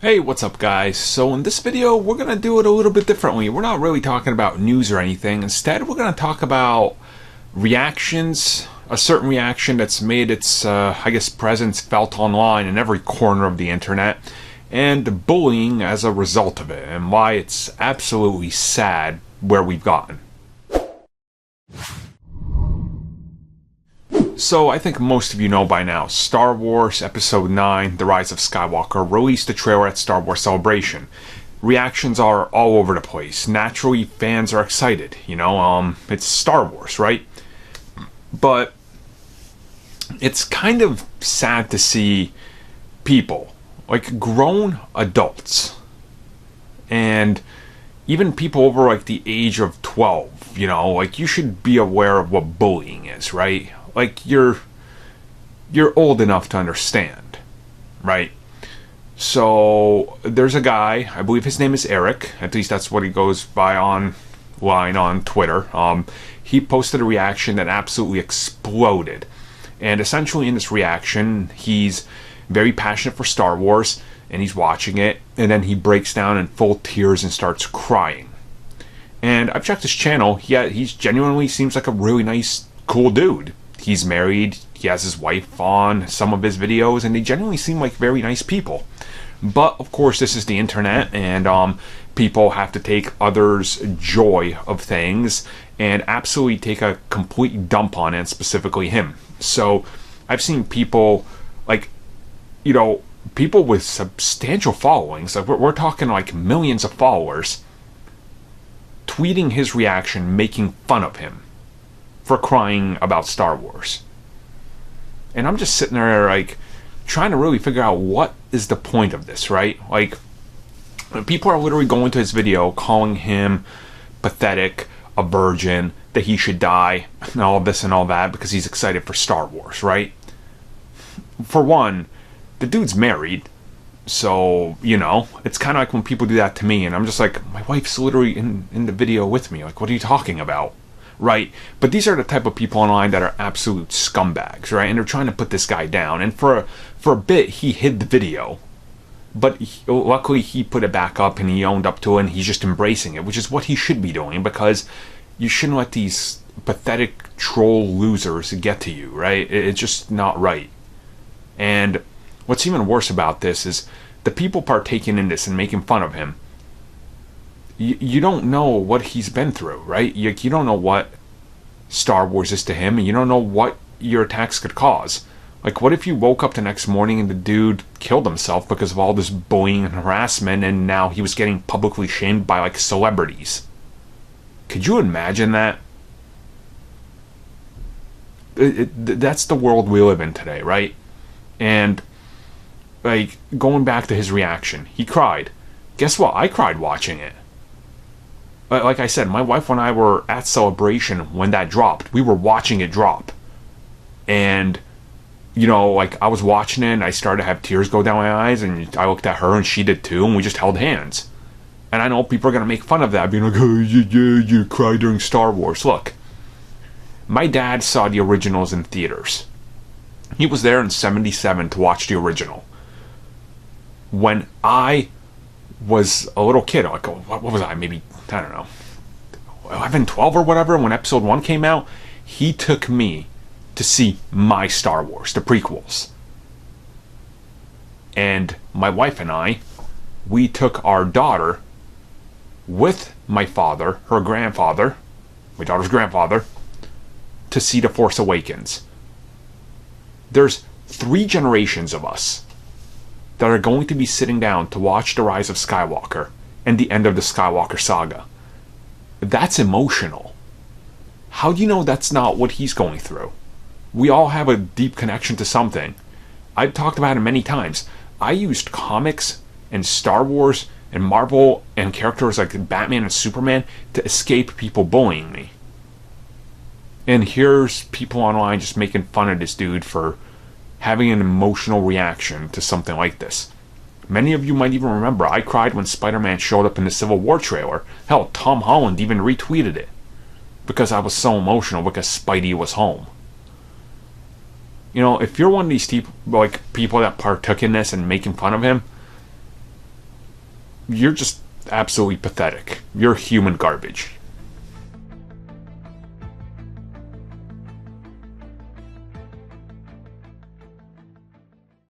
Hey, what's up guys? So in this video, we're going to do it a little bit differently. We're not really talking about news or anything. Instead, we're going to talk about reactions, a certain reaction that's made its, presence felt online in every corner of the internet, and bullying as a result of it, and why it's absolutely sad where we've gotten. So, I think most of you know by now, Star Wars Episode 9, The Rise of Skywalker, released a trailer at Star Wars Celebration. Reactions are all over the place. Naturally, fans are excited, it's Star Wars, right? But it's kind of sad to see people, like grown adults, and even people over the age of 12, you should be aware of what bullying is, right? You're old enough to understand, right? So there's a guy, I believe his name is Eric, at least that's what he goes by online on Twitter. He posted a reaction that absolutely exploded. And essentially in this reaction, he's very passionate for Star Wars, and he's watching it, and then he breaks down in full tears and starts crying. And I've checked his channel. He's genuinely seems like a really nice, cool dude. He's married, he has his wife on some of his videos, and they genuinely seem like very nice people. But, of course, this is the internet, and people have to take others' joy of things and absolutely take a complete dump on it, specifically him. So, I've seen people, people with substantial followings, we're talking millions of followers, tweeting his reaction, making fun of him for crying about Star Wars. And I'm just sitting there trying to really figure out what is the point of this, right? People are literally going to his video calling him pathetic, a virgin, that he should die, and all this and all that because he's excited for Star Wars, right? For one, the dude's married, so, it's kind of like when people do that to me, and I'm just like, my wife's literally in the video with me, what are you talking about? Right? But these are the type of people online that are absolute scumbags, right? And they're trying to put this guy down. And for a bit, he hid the video. But luckily, he put it back up and he owned up to it and he's just embracing it, which is what he should be doing, because you shouldn't let these pathetic troll losers get to you, right? It's just not right. And what's even worse about this is the people partaking in this and making fun of him, you don't know what he's been through, right? You don't know what Star Wars is to him, and you don't know what your attacks could cause. What if you woke up the next morning and the dude killed himself because of all this bullying and harassment, and now he was getting publicly shamed by, celebrities? Could you imagine that? That's the world we live in today, right? And, going back to his reaction, he cried. Guess what? I cried watching it. Like I said, my wife and I were at Celebration when that dropped. We were watching it drop. And, I was watching it and I started to have tears go down my eyes, and I looked at her and she did too, and we just held hands. And I know people are going to make fun of that, being like, oh, you cry during Star Wars. Look, my dad saw the originals in theaters. He was there in '77 to watch the original. When I was a little kid, what was I, maybe, I don't know, 11, 12 or whatever, when Episode 1 came out, he took me to see my Star Wars, the prequels. And my wife and I, we took our daughter with my father, her grandfather, my daughter's grandfather, to see The Force Awakens. There's 3 generations of us that are going to be sitting down to watch The Rise of Skywalker and the end of the Skywalker saga. That's emotional. How do you know that's not what he's going through? We all have a deep connection to something. I've talked about it many times. I used comics and Star Wars and Marvel and characters like Batman and Superman to escape people bullying me. And here's people online just making fun of this dude for having an emotional reaction to something like this. Many of you might even remember I cried when Spider-Man showed up in the Civil War trailer. Hell, Tom Holland even retweeted it because I was so emotional because Spidey was home. If you're one of these people that partook in this and making fun of him, you're just absolutely pathetic. You're human garbage.